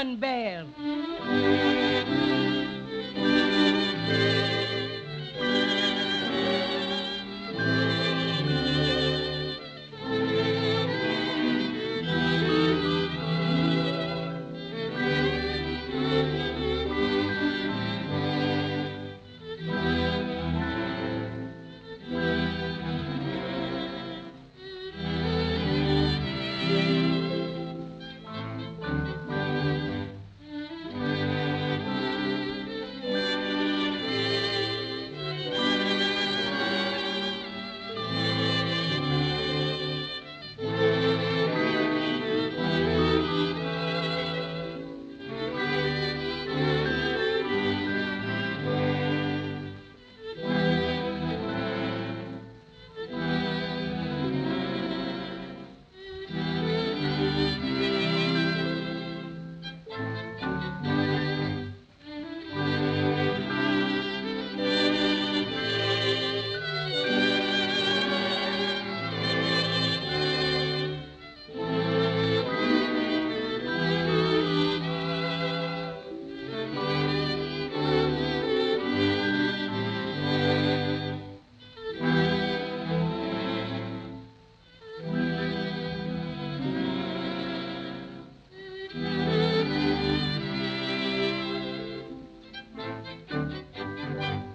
Cinnamon Bear.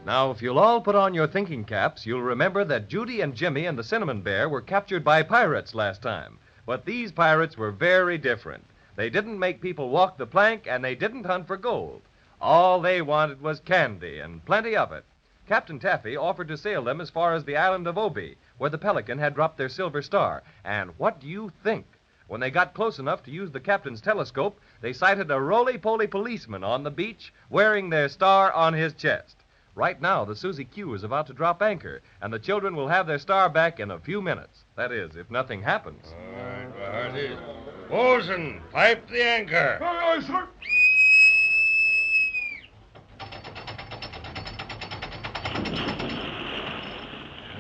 Now, if you'll all put on your thinking caps, you'll remember that Judy and Jimmy and the Cinnamon Bear were captured by pirates last time. But these pirates were very different. They didn't make people walk the plank, and they didn't hunt for gold. All they wanted was candy, and plenty of it. Captain Taffy offered to sail them as far as the island of Obi, where the Pelican had dropped their silver star. And what do you think? When they got close enough to use the captain's telescope, they sighted a Roly Poly Policeman on the beach wearing their star on his chest. Right now, the Susie Q is about to drop anchor, and the children will have their star back in a few minutes. That is, if nothing happens. All right, Paddy. Bosun, pipe the anchor. Aye, sir.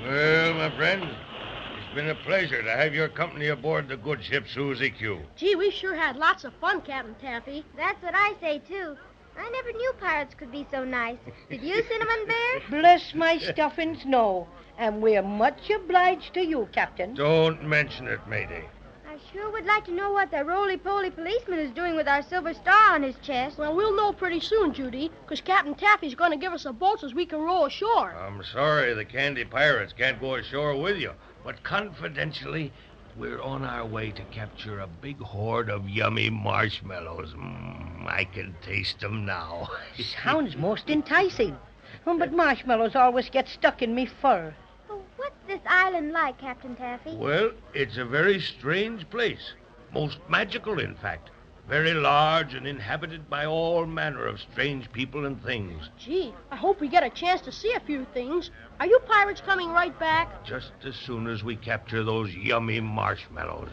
Well, my friend, it's been a pleasure to have your company aboard the good ship Susie Q. Gee, we sure had lots of fun, Captain Taffy. That's what I say, too. I never knew pirates could be so nice. Did you, Cinnamon Bear? Bless my stuffings, no. And we're much obliged to you, Captain. Don't mention it, matey. I sure would like to know what the Roly Poly Policeman is doing with our silver star on his chest. Well, we'll know pretty soon, Judy, because Captain Taffy's going to give us a boat so we can row ashore. I'm sorry the candy pirates can't go ashore with you, but confidentially, we're on our way to capture a big hoard of yummy marshmallows. I can taste them now. Sounds most enticing. But marshmallows always get stuck in me fur. Oh, what's this island like, Captain Taffy? Well, it's a very strange place. Most magical, in fact. Very large and inhabited by all manner of strange people and things. Gee, I hope we get a chance to see a few things. Are you pirates coming right back? Just as soon as we capture those yummy marshmallows.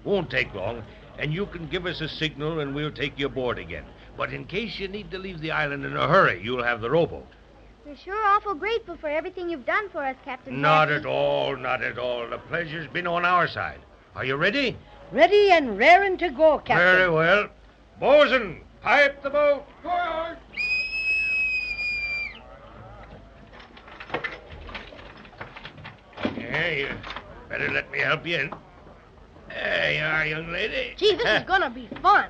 Won't take long, and you can give us a signal and we'll take you aboard again. But in case you need to leave the island in a hurry, you'll have the rowboat. We're sure awful grateful for everything you've done for us, Captain Not Taffy. at all, not at all. The pleasure's been on our side. Are you ready? Ready and raring to go, Captain. Very well. Bosun, pipe the boat. Aye, Yeah, you better let me help you in. There you are, young lady. Gee, this is going to be fun.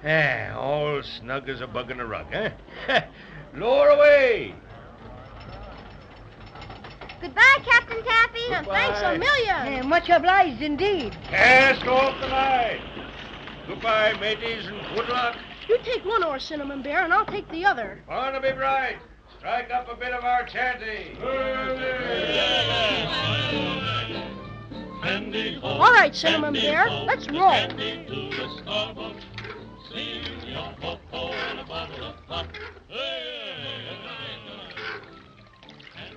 All snug as a bug in a rug, huh? Lower away. Goodbye, Captain Taffy. And thanks a million. Much obliged indeed. Cast off the line. Goodbye, mateys, and good luck. You take one oar, Cinnamon Bear, and I'll take the other. Barnaby Bright, strike up a bit of our chanty. All right, Cinnamon Bear, let's roll.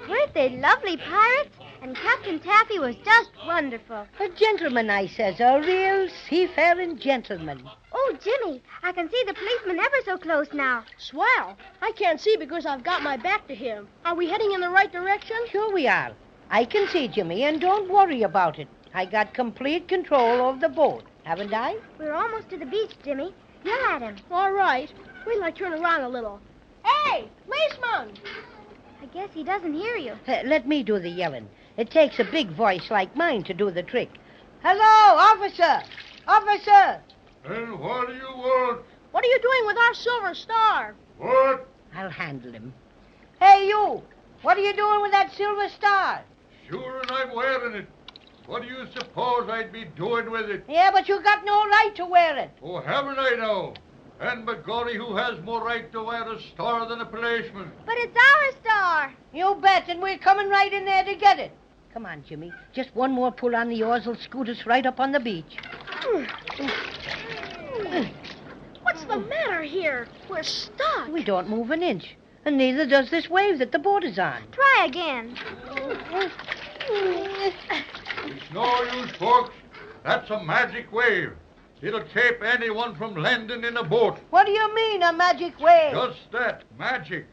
Weren't they lovely pirates? And Captain Taffy was just wonderful. A gentleman, I says, a real seafaring gentleman. Oh, Jimmy, I can see the policeman ever so close now. Swell. I can't see because I've got my back to him. Are we heading in the right direction? Sure we are. I can see, Jimmy, and don't worry about it. I got complete control of the boat, haven't I? We're almost to the beach, Jimmy. Yell at him. All right. Wait till I turn around a little. Hey, policeman! I guess he doesn't hear you. Let me do the yelling. It takes a big voice like mine to do the trick. Hello, officer! Officer! And what do you want? What are you doing with our silver star? What? I'll handle him. Hey, you! What are you doing with that silver star? Sure, and I'm wearing it. What do you suppose I'd be doing with it? Yeah, but you got no right to wear it. Oh, haven't I now? And begorry, who has more right to wear a star than a policeman? But it's our star. You bet, and we're coming right in there to get it. Come on, Jimmy. Just one more pull on the oars will scoot us right up on the beach. What's the matter here? We're stuck. We don't move an inch, and neither does this wave that the boat is on. Try again. It's no use, folks. That's a magic wave. It'll keep anyone from landing in a boat. What do you mean, a magic wave? Just that, magic.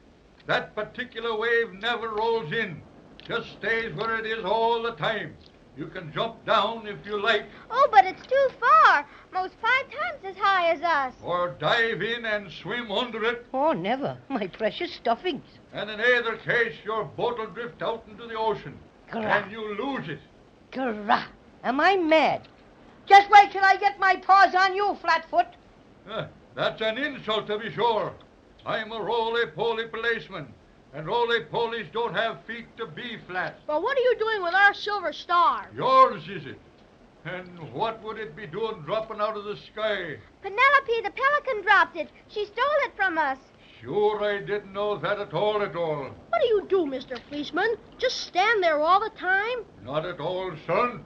That particular wave never rolls in. Just stays where it is all the time. You can jump down if you like. Oh, but it's too far. Most 5 times as high as us. Or dive in and swim under it. Oh, never. My precious stuffings. And in either case, your boat will drift out into the ocean. Grah. And you lose it. Grah. Am I mad? Just wait till I get my paws on you, Flatfoot. That's an insult, to be sure. I'm a Roly Poly Policeman. And Roly Polies don't have feet to be flat. But what are you doing with our silver star? Yours, is it? And what would it be doing dropping out of the sky? Penelope the pelican dropped it. She stole it from us. Sure, I didn't know that at all. What do you do, Mr. Policeman? Just stand there all the time? Not at all, son.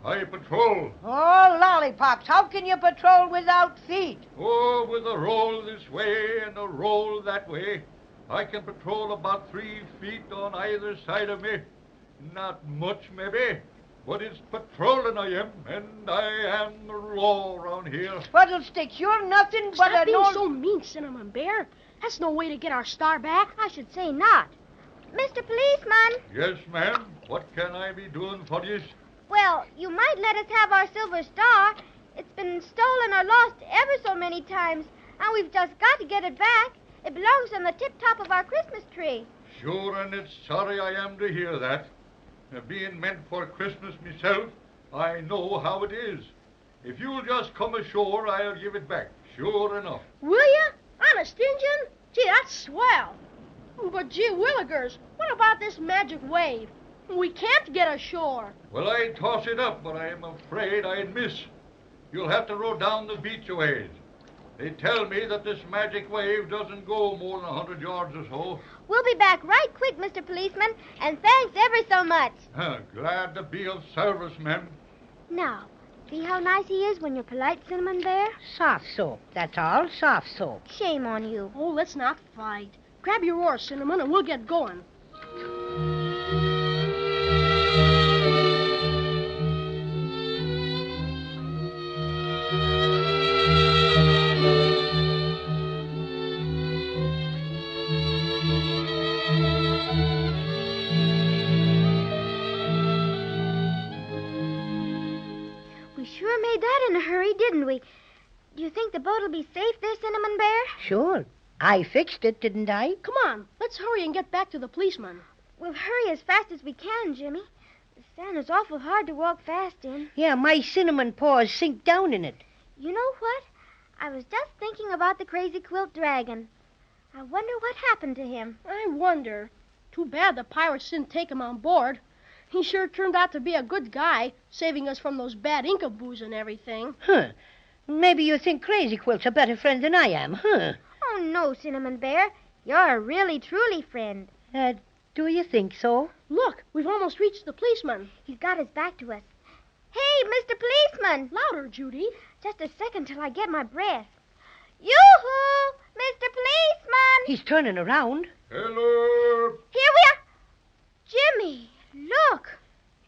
I patrol. Oh, lollipops, how can you patrol without feet? Oh, with a roll this way and a roll that way. I can patrol about 3 feet on either side of me. Not much, maybe. But it's patrolling I am, and I am the law around here. Fuddlesticks, you're nothing but Stop a... being so mean, Cinnamon Bear. That's no way to get our star back. I should say not. Mr. Policeman. Yes, ma'am. What can I be doing for you? Well, you might let us have our silver star. It's been stolen or lost ever so many times, and we've just got to get it back. It belongs on the tip-top of our Christmas tree. Sure, and it's sorry I am to hear that. Being meant for Christmas myself, I know how it is. If you'll just come ashore, I'll give it back. Sure enough. Will you? Honest, Injun? Gee, that's swell. But gee willikers, what about this magic wave? We can't get ashore. Well, I'd toss it up, but I'm afraid I'd miss. You'll have to row down the beach a ways. They tell me that this magic wave doesn't go more than 100 yards or so. We'll be back right quick, Mr. Policeman, and thanks ever so much. Glad to be of service, ma'am. Now, see how nice he is when you're polite, Cinnamon Bear? Soft soap, that's all, soft soap. Shame on you. Oh, let's not fight. Grab your oar, Cinnamon, and we'll get going. Sure made that in a hurry, didn't we? Do you think the boat will be safe there, Cinnamon Bear? Sure. I fixed it, didn't I? Come on, let's hurry and get back to the policeman. We'll hurry as fast as we can, Jimmy. The sand is awful hard to walk fast in. Yeah, my cinnamon paws sink down in it. You know what? I was just thinking about the Crazy Quilt dragon. I wonder what happened to him. I wonder. Too bad the pirates didn't take him on board. He sure turned out to be a good guy, saving us from those bad Incaboos and everything. Huh. Maybe you think Crazy Quilt's a better friend than I am, huh? Oh, no, Cinnamon Bear. You're a really, truly friend. Do you think so? Look, we've almost reached the policeman. He's got his back to us. Hey, Mr. Policeman! Louder, Judy. Just a second till I get my breath. Yoo-hoo! Mr. Policeman! He's turning around. Hello! Here we are! Jimmy, look!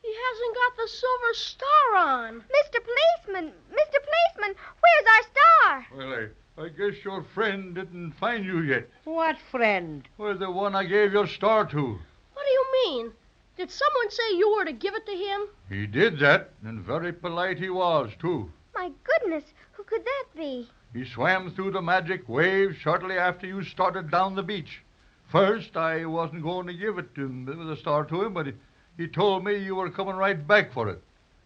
He hasn't got the silver star on. Mr. Policeman! Mr. Policeman! Where's our star? Well, I guess your friend didn't find you yet. What friend? Well, the one I gave your star to. What do you mean? Did someone say you were to give it to him? He did that, and very polite he was, too. My goodness, who could that be? He swam through the magic wave shortly after you started down the beach. First, I wasn't going to give it to him, the star to him, but he told me you were coming right back for it.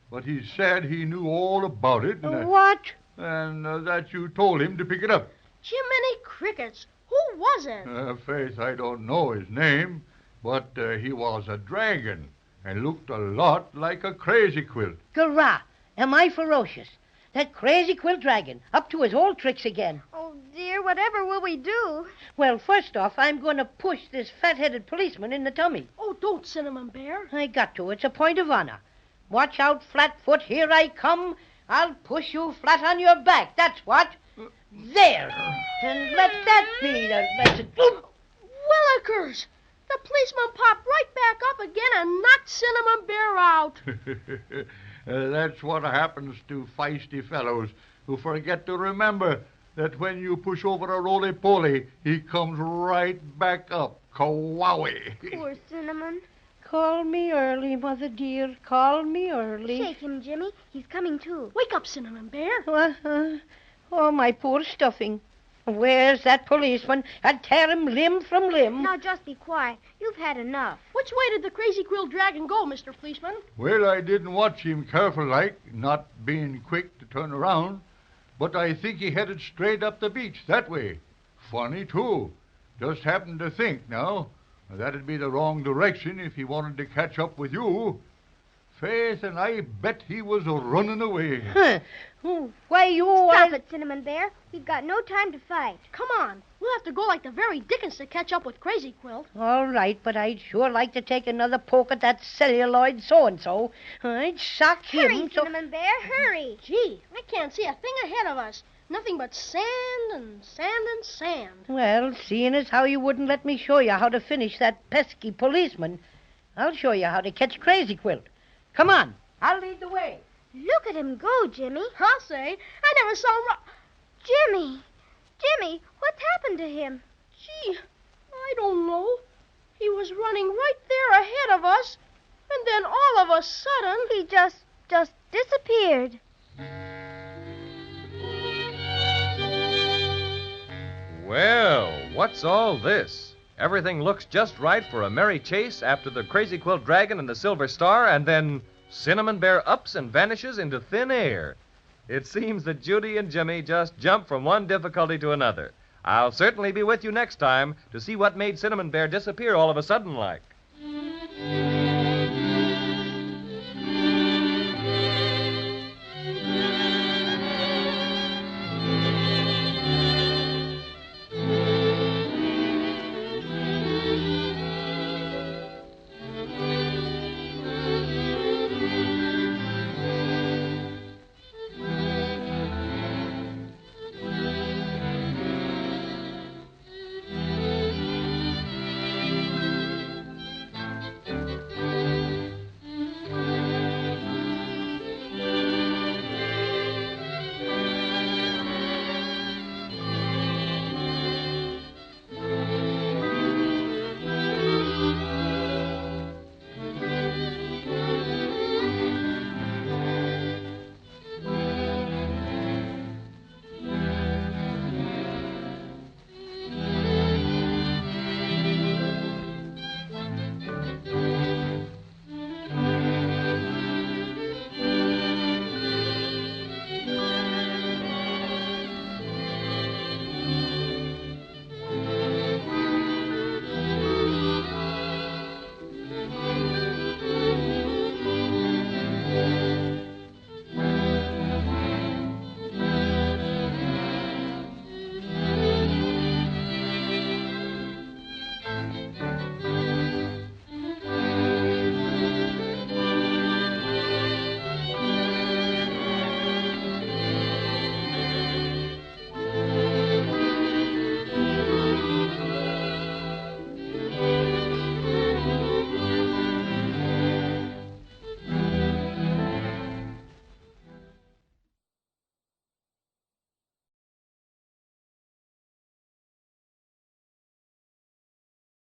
But he said he knew all about it. And, What? And that you told him to pick it up. Jiminy Crickets, who was it? Faith, I don't know his name, but he was a dragon and looked a lot like a Crazy Quilt. Garah, am I ferocious? That Crazy Quilt dragon, up to his old tricks again. Oh, dear, whatever will we do? Well, first off, I'm going to push this fat-headed policeman in the tummy. Oh, don't, Cinnamon Bear. I got to. It's a point of honor. Watch out, Flatfoot. Here I come. I'll push you flat on your back. That's what. There. And let that be the lesson. Willikers! The policeman popped right back up again and knocked Cinnamon Bear out. That's what happens to feisty fellows who forget to remember that when you push over a roly-poly, he comes right back up. Kawowie. Poor Cinnamon. Call me early, Mother dear. Call me early. Shake him, Jimmy. He's coming too. Wake up, Cinnamon Bear. Oh, my poor stuffing. Where's that policeman? I'd tear him limb from limb. Now, just be quiet. You've had enough. Which way did the Crazy Quilt dragon go, Mr. Policeman? Well, I didn't watch him careful like, not being quick to turn around, but I think he headed straight up the beach, that way. Funny, too. Just happened to think now. That'd be the wrong direction if he wanted to catch up with you. Faith, and I bet he was running away. Huh. Why, you... Stop it, Cinnamon Bear. We've got no time to fight. Come on. We'll have to go like the very Dickens to catch up with Crazy Quilt. All right, but I'd sure like to take another poke at that celluloid so-and-so. I'd sock him. Hurry, Cinnamon Bear, hurry. Gee, I can't see a thing ahead of us. Nothing but sand and sand and sand. Well, seeing as how you wouldn't let me show you how to finish that pesky policeman, I'll show you how to catch Crazy Quilt. Come on, I'll lead the way. Look at him go, Jimmy. I'll say, I never saw him Jimmy! Jimmy, what's happened to him? Gee, I don't know. He was running right there ahead of us, and then all of a sudden... He just disappeared. Well, what's all this? Everything looks just right for a merry chase after the Crazy Quilt Dragon and the Silver Star, and then Cinnamon Bear ups and vanishes into thin air. It seems that Judy and Jimmy just jumped from one difficulty to another. I'll certainly be with you next time to see what made Cinnamon Bear disappear all of a sudden like.